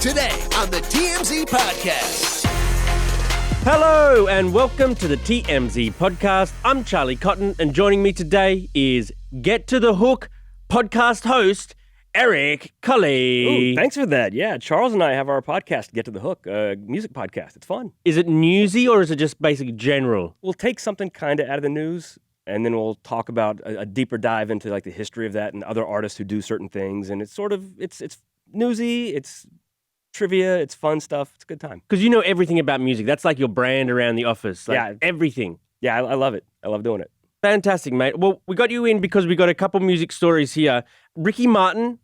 Today on the TMZ Podcast. Hello and welcome to the TMZ Podcast. I'm Charlie Cotton and joining me today is Get to the Hook podcast host, Eric Colley. Ooh, thanks for that. Yeah, Charles and I have our podcast, Get to the Hook, music podcast. It's fun. Is it newsy or is it just basically general? We'll take something kind of out of the news, and then we'll talk about a deeper dive into like the history of that and other artists who do certain things. And it's sort of, it's newsy, it's trivia, it's fun stuff. It's a good time. Because you know everything about music. That's like your brand around the office. Like Yeah. everything. Yeah, I love it. I love doing it. Fantastic, mate. Well, we got you in because we got a couple music stories here. Ricky Martin,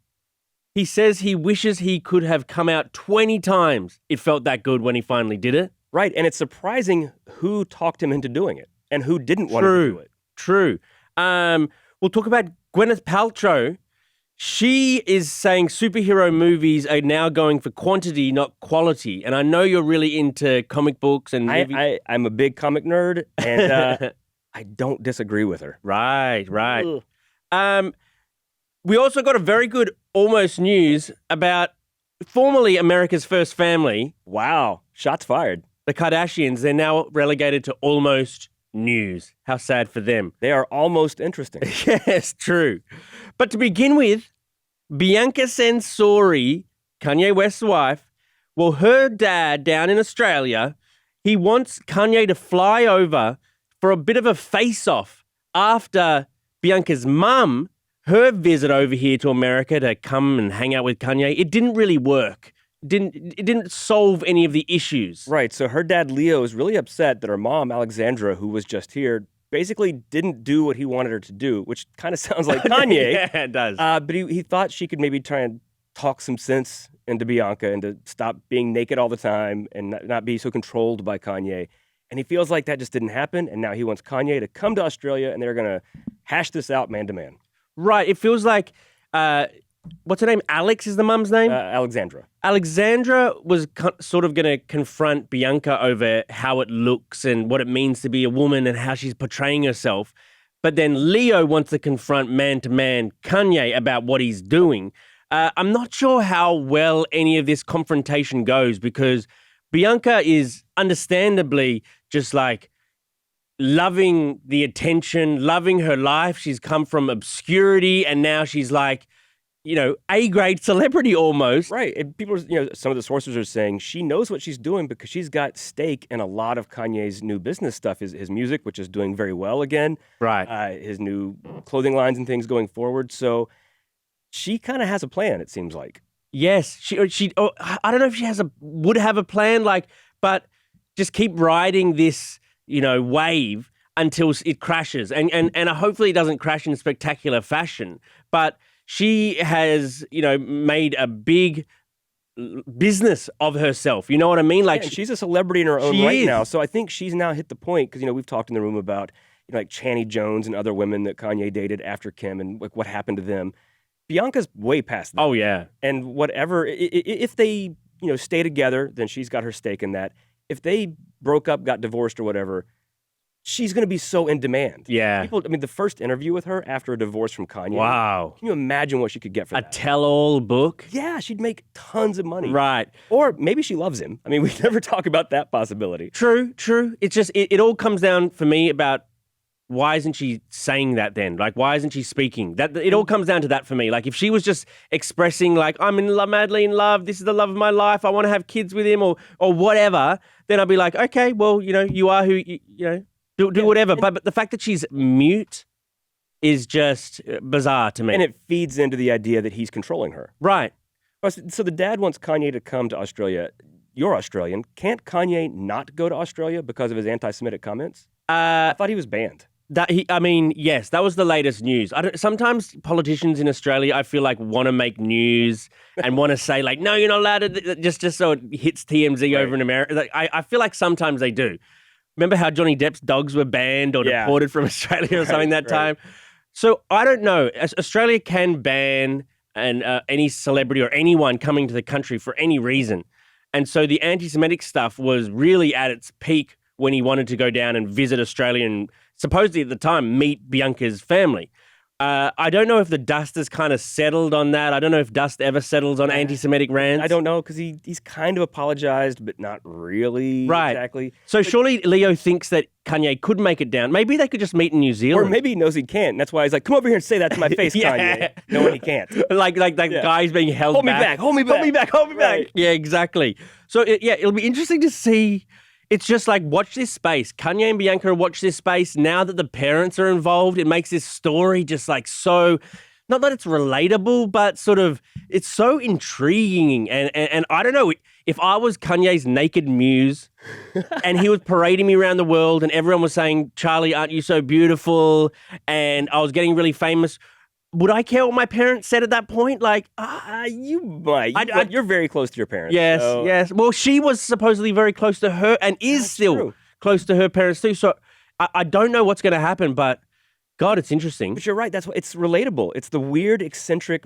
he says he wishes he could have come out 20 times. It felt that good when he finally did it. Right, and it's surprising who talked him into doing it and who didn't want to do it. True. We'll talk about Gwyneth Paltrow. She is saying superhero movies are now going for quantity, not quality. And I know you're really into comic books and movies. I'm a big comic nerd, and I don't disagree with her. Right. We also got a very good almost news about formerly America's First Family, Wow, shots fired. the Kardashians. They're now relegated to almost news. How sad for them. They are almost interesting. Yes, true. But to begin with, Bianca Censori, Kanye West's wife, well, her dad down in Australia, he wants Kanye to fly over for a bit of a face-off after Bianca's mum, her visit over here to America to come and hang out with Kanye. It didn't really work. It didn't solve any of the issues. Right, so her dad, Leo, is really upset that her mom, Alexandra, who was just here, basically didn't do what he wanted her to do, which kind of sounds like Kanye. Yeah, it does. But he thought she could maybe try and talk some sense into Bianca and to stop being naked all the time and not be so controlled by Kanye. And he feels like that just didn't happen, and now he wants Kanye to come to Australia, and they're going to hash this out man to man. Right, it feels like, what's her name? Alex is the mum's name? Alexandra. Alexandra was sort of going to confront Bianca over how it looks and what it means to be a woman and how she's portraying herself. But then Leo wants to confront man-to-man Kanye about what he's doing. I'm not sure how well any of this confrontation goes because Bianca is understandably just like loving the attention, loving her life. She's come from obscurity and now she's like, you know, A-grade celebrity almost. Right. And people, some of the sources are saying she knows what she's doing because she's got stake in a lot of Kanye's new business stuff, his music, which is doing very well again. Right. His new clothing lines and things going forward. So she kind of has a plan, it seems like. Yes. I don't know if she would have a plan, but just keep riding this, wave until it crashes. And hopefully it doesn't crash in spectacular fashion. But she has, made a big business of herself. You know what I mean? Like she's a celebrity in her own right now. So I think she's now hit the point because, we've talked in the room about, like Channing Jones and other women that Kanye dated after Kim and like what happened to them. Bianca's way past that. Oh, yeah. And whatever, if they, stay together, then she's got her stake in that. If they broke up, got divorced or whatever, she's going to be so in demand. Yeah. The first interview with her after a divorce from Kanye. Wow. Can you imagine what she could get for that? A tell-all book? Yeah, she'd make tons of money. Right. Or maybe she loves him. We never talk about that possibility. True. It's just, it all comes down for me about why isn't she saying that then? Like, why isn't she speaking? It all comes down to that for me. Like, if she was just expressing, like, I'm in love, madly in love, this is the love of my life, I want to have kids with him or whatever, then I'd be like, okay, well, you are who, do whatever. But the fact that she's mute is just bizarre to me. And it feeds into the idea that he's controlling her. Right. So the dad wants Kanye to come to Australia. You're Australian. Can't Kanye not go to Australia because of his anti-Semitic comments? I thought he was banned. Yes, that was the latest news. Sometimes politicians in Australia, I feel like, want to make news and want to say, like, no, you're not allowed to, just so it hits TMZ Right. over in America. Like, I feel like sometimes they do. Remember how Johnny Depp's dogs were banned or deported from Australia or something that time? So I don't know. Australia can ban any celebrity or anyone coming to the country for any reason. And so the anti-Semitic stuff was really at its peak when he wanted to go down and visit Australia and supposedly at the time meet Bianca's family. I don't know if the dust has kind of settled on that. I don't know if dust ever settles on anti-Semitic rants. I don't know, because he's kind of apologized, but not really exactly. So surely Leo thinks that Kanye could make it down. Maybe they could just meet in New Zealand. Or maybe he knows he can't. And that's why he's like, come over here and say that to my face, Kanye. Knowing he can't. like that guy's being held back. Hold me back. Yeah, exactly. So it'll be interesting to see. It's just like, watch this space. Kanye and Bianca watch this space. Now that the parents are involved, it makes this story just like so, not that it's relatable, but sort of, it's so intriguing. And I don't know, if I was Kanye's naked muse and he was parading me around the world and everyone was saying, Charlie, aren't you so beautiful? And I was getting really famous. Would I care what my parents said at that point? Like, you might. You're very close to your parents. Yes, so. yes. Well, she was supposedly very close to her and is still close to her parents too. So I don't know what's going to happen, but God, it's interesting. But you're right. That's what it's relatable. It's the weird, eccentric,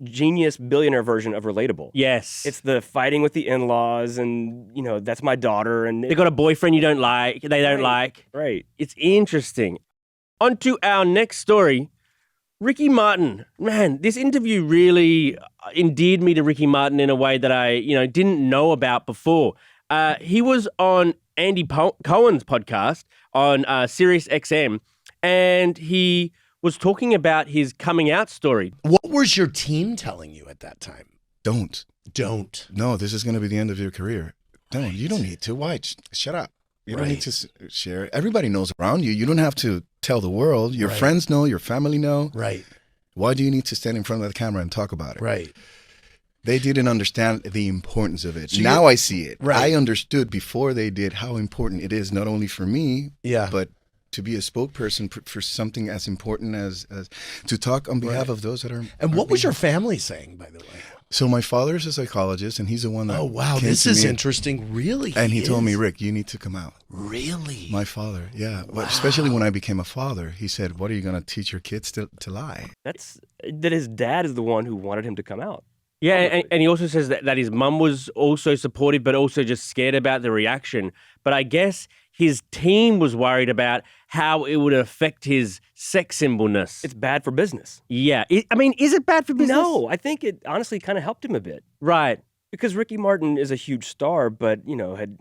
genius billionaire version of relatable. Yes. It's the fighting with the in-laws and, that's my daughter. And they got a boyfriend you don't like. They don't like. Right. It's interesting. On to our next story. Ricky Martin, man, this interview really endeared me to Ricky Martin in a way that I, didn't know about before. He was on Andy Cohen's podcast on Sirius XM, and he was talking about his coming out story. What was your team telling you at that time? Don't. No, this is going to be the end of your career. Don't. You don't need to. Why? Shut up. You don't need to share. Everybody knows around you. You don't have to tell the world. Your friends know. Your family know. Right. Why do you need to stand in front of the camera and talk about it? Right. They didn't understand the importance of it. So now I see it. Right. I understood before they did how important it is, not only for me, but to be a spokesperson for something as important as to talk on behalf of those that are. And what was your family saying, by the way? So my father's a psychologist, and he's the one that. Oh wow, came this to is me, interesting. Really, and he told me, Rick, you need to come out. Really? My father, yeah. Wow. Especially when I became a father, he said, "What are you going to teach your kids to lie?" That his dad is the one who wanted him to come out. Yeah, and he also says that his mum was also supportive, but also just scared about the reaction. But I guess his team was worried about how it would affect his sex symbolness. It's bad for business. Yeah. Is it bad for business? No, I think it honestly kind of helped him a bit. Right. Because Ricky Martin is a huge star, but,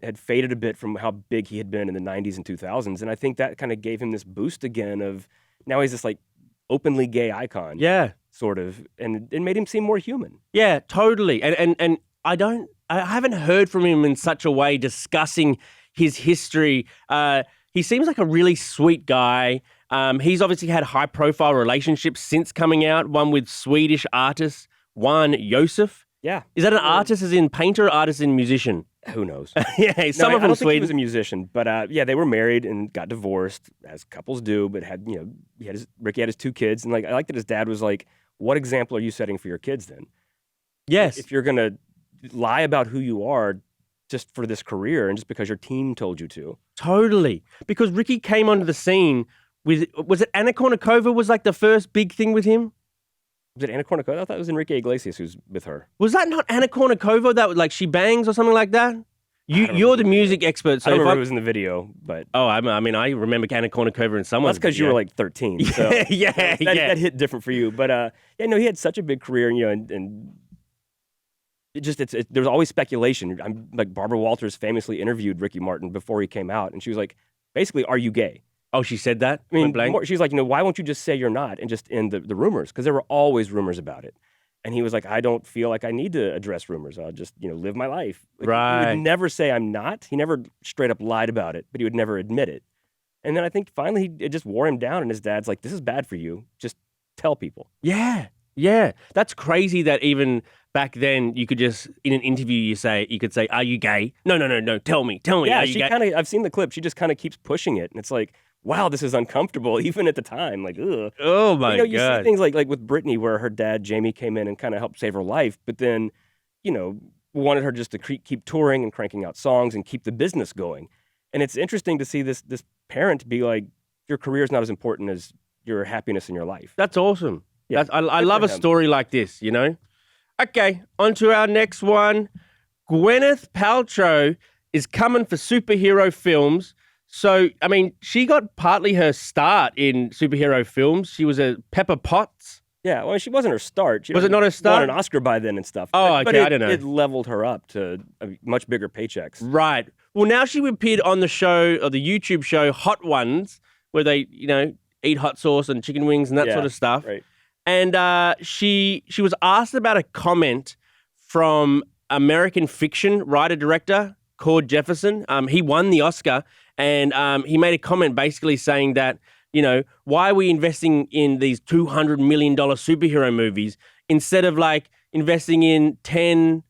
had faded a bit from how big he had been in the 90s and 2000s. And I think that kind of gave him this boost again of now he's this like openly gay icon. Yeah. Sort of. And it made him seem more human. Yeah, totally. And I haven't heard from him in such a way discussing his history. He seems like a really sweet guy. He's obviously had high-profile relationships since coming out, one with Swedish artist Juan Josef. Yeah. Is that an artist as in painter or artist as in musician? Who knows? Yeah, someone I from don't think Sweden. he was a musician, but they were married and got divorced, as couples do, but had, Ricky had his 2 kids. And I like that his dad was like, what example are you setting for your kids then? Yes. If you're going to lie about who you are just for this career and just because your team told you to. Totally. Because Ricky came onto the scene with, was it Anna Kournikova was like the first big thing with him? Was it Anna Kournikova? I thought it was Enrique Iglesias who's with her. Was that not Anna Kournikova that like She Bangs or something like that? You're the music expert. So I don't remember who was in the video, but... Oh, I mean, I remember Anna Kournikova in someone. That's because you were like 13. So that hit different for you. But he had such a big career, and there's always speculation. Like Barbara Walters famously interviewed Ricky Martin before he came out, and she was like, basically, are you gay? Oh, she said that? I mean, she's like, why won't you just say you're not and just end the rumors? Because there were always rumors about it. And he was like, I don't feel like I need to address rumors. I'll just, live my life. Like, right. He would never say I'm not. He never straight up lied about it, but he would never admit it. And then I think finally it just wore him down, and his dad's like, this is bad for you. Just tell people. Yeah. Yeah. That's crazy that even back then you could just, in an interview, you could say, are you gay? No. Tell me. Yeah, are you gay? I've seen the clip. She just kind of keeps pushing it. And it's like, wow, this is uncomfortable, even at the time. Like, ugh. Oh, my God. You see things like with Britney, where her dad, Jamie, came in and kind of helped save her life, but then, wanted her just to keep touring and cranking out songs and keep the business going. And it's interesting to see this parent be like, your career is not as important as your happiness in your life. That's awesome. Yeah, I love a story like this, Okay, on to our next one. Gwyneth Paltrow is coming for superhero films. So, I mean, she got partly her start in superhero films. She was a Pepper Potts. Yeah, well, she wasn't her start. She Was it not her start? Won an Oscar by then and stuff. Oh, but okay, I don't know. It leveled her up to much bigger paychecks. Right. Well, now she appeared on the show, or the YouTube show Hot Ones, where they, eat hot sauce and chicken wings and that sort of stuff. Right. And she was asked about a comment from American fiction writer-director Cord Jefferson. He won the Oscar, and he made a comment basically saying that, why are we investing in these $200 million superhero movies instead of like investing in 10,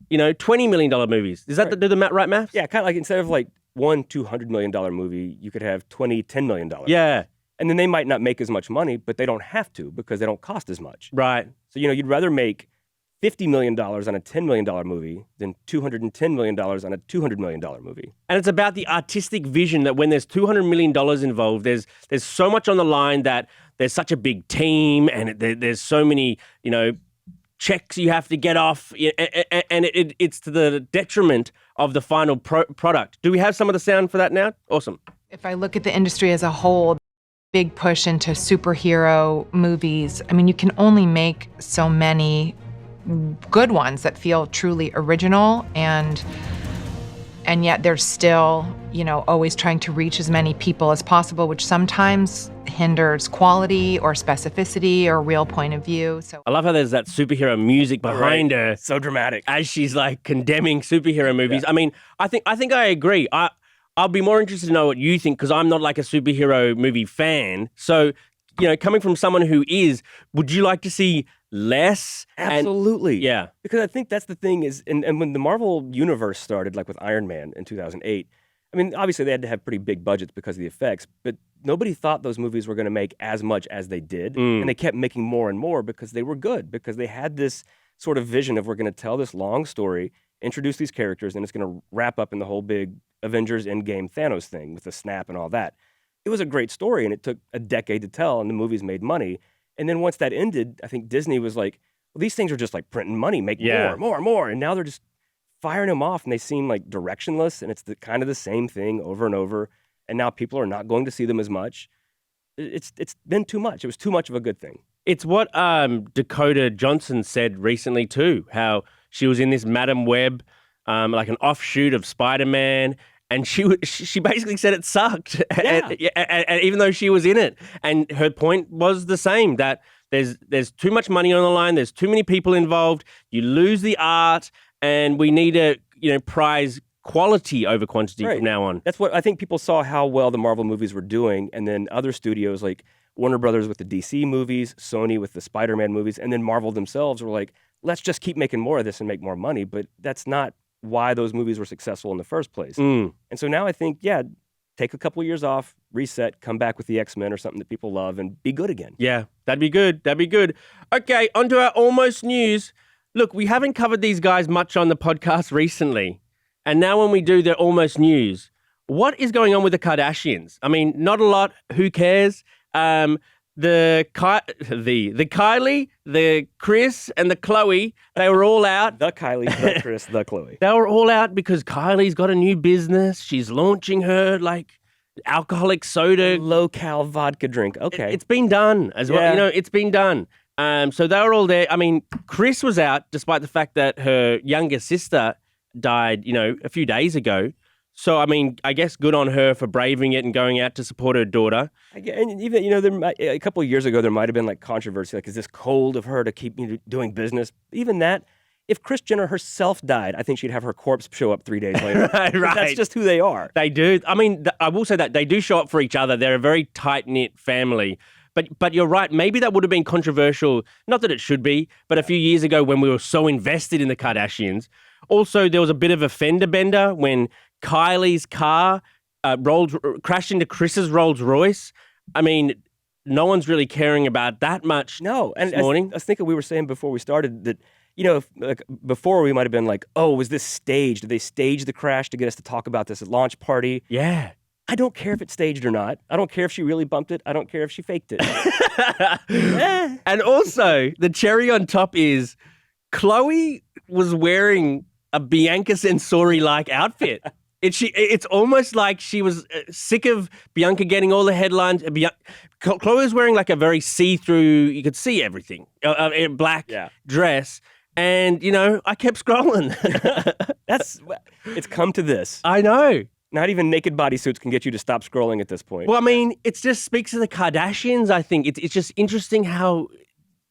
$20 million movies? Does that do the right math? Yeah, kind of like instead of like one $200 million movie, you could have 20 $10 million. Yeah. And then they might not make as much money, but they don't have to because they don't cost as much. Right. So, you'd rather make $50 million on a $10 million movie than $210 million on a $200 million movie. And it's about the artistic vision that when there's $200 million involved, there's so much on the line that there's such a big team and there's so many, checks you have to get off, and it's to the detriment of the final product. Do we have some of the sound for that now? Awesome. If I look at the industry as a whole, big push into superhero movies, I mean, you can only make so many good ones that feel truly original, and yet they're still, always trying to reach as many people as possible, which sometimes hinders quality or specificity or real point of view. So I love how there's that superhero music behind her. So dramatic. As she's like condemning superhero movies. Yeah. I mean, I think I agree. I'll be more interested to know what you think because I'm not like a superhero movie fan. So, coming from someone who is, would you like to see less? Absolutely. Yeah. Because I think that's the thing is, and when the Marvel universe started, like with Iron Man in 2008, I mean, obviously they had to have pretty big budgets because of the effects, but nobody thought those movies were going to make as much as they did. And they kept making more and more because they were good, because they had this sort of vision of we're going to tell this long story, introduce these characters, and it's going to wrap up in the whole big Avengers Endgame Thanos thing with the snap and all that. It was a great story, and it took a decade to tell, and the movies made money. And then once that ended, I think Disney was like, well, these things are just like printing money, make more. And now they're just firing them off, and they seem like directionless, and it's kind of the same thing over and over. And now people are not going to see them as much. It's been too much. It was too much of a good thing. It's what Dakota Johnson said recently too, how she was in this Madam Web, like an offshoot of Spider-Man, and she basically said it sucked, and even though she was in it. And her point was the same, that there's too much money on the line, there's too many people involved, you lose the art, and we need to prize quality over quantity from now on. That's what I think people saw how well the Marvel movies were doing, and then other studios like Warner Brothers with the DC movies, Sony with the Spider-Man movies, and then Marvel themselves were like, let's just keep making more of this and make more money. But that's not why those movies were successful in the first place. And so now I think, take a couple of years off, reset, come back with the X-Men or something that people love, and be good again. Yeah, that'd be good. Okay, on to our almost news. Look, we haven't covered these guys much on the podcast recently. And now when we do the almost news, what is going on with the Kardashians? I mean, not a lot. Who cares? The Kylie, the Kris, and the Khloe, they were all out. The Kylie, the Kris, the Khloe. They were all out because Kylie's got a new business. She's launching her, alcoholic soda. Low-cal vodka drink. Okay. It's been done as well. Yeah. It's been done. So they were all there. I mean, Kris was out despite the fact that her younger sister died, a few days ago. So, I mean, I guess good on her for braving it and going out to support her daughter. And even, a couple of years ago, there might have been controversy. Is this cold of her to keep doing business? Even that, if Kris Jenner herself died, I think she'd have her corpse show up 3 days later. Right. That's just who they are. They do. I mean, I will say that they do show up for each other. They're a very tight-knit family. But you're right. Maybe that would have been controversial. Not that it should be, but a few years ago when we were so invested in the Kardashians. Also, there was a bit of a fender bender when Kylie's car crashed into Kris's Rolls Royce. I mean, no one's really caring about that much. No, and this morning. I was thinking we were saying before we started that before we might have been like, oh, was this staged? Did they stage the crash to get us to talk about this at launch party? Yeah. I don't care if it's staged or not. I don't care if she really bumped it. I don't care if she faked it. And also, the cherry on top is Khloe was wearing a Bianca Censori-like outfit. It's almost like she was sick of Bianca getting all the headlines. Chloe was wearing like a very see-through, you could see everything, black dress. And, I kept scrolling. It's come to this. I know. Not even naked bodysuits can get you to stop scrolling at this point. Well, I mean, it just speaks to the Kardashians, I think. It's just interesting how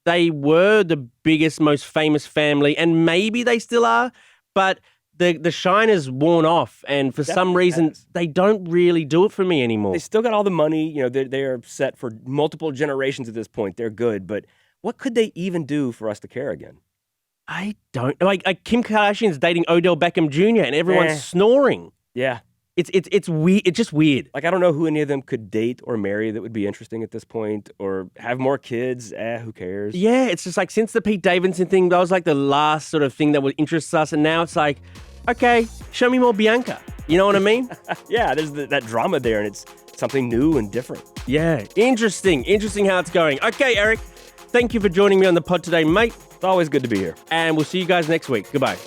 they were the biggest, most famous family, and maybe they still are, but the shine has worn off, and for some reason, they don't really do it for me anymore. They still got all the money. They are set for multiple generations at this point. They're good, but what could they even do for us to care again? I don't... Like Kim Kardashian's dating Odell Beckham Jr., and everyone's snoring. Yeah. It's weird. It's just weird. Like, I don't know who any of them could date or marry that would be interesting at this point, or have more kids. Who cares? Yeah, it's just like since the Pete Davidson thing, that was like the last sort of thing that would interest us, and now it's like, okay, show me more Bianca. You know what I mean? Yeah, there's that drama there, and it's something new and different. Yeah, interesting how it's going. Okay, Eric, thank you for joining me on the pod today, mate. It's always good to be here. And we'll see you guys next week. Goodbye.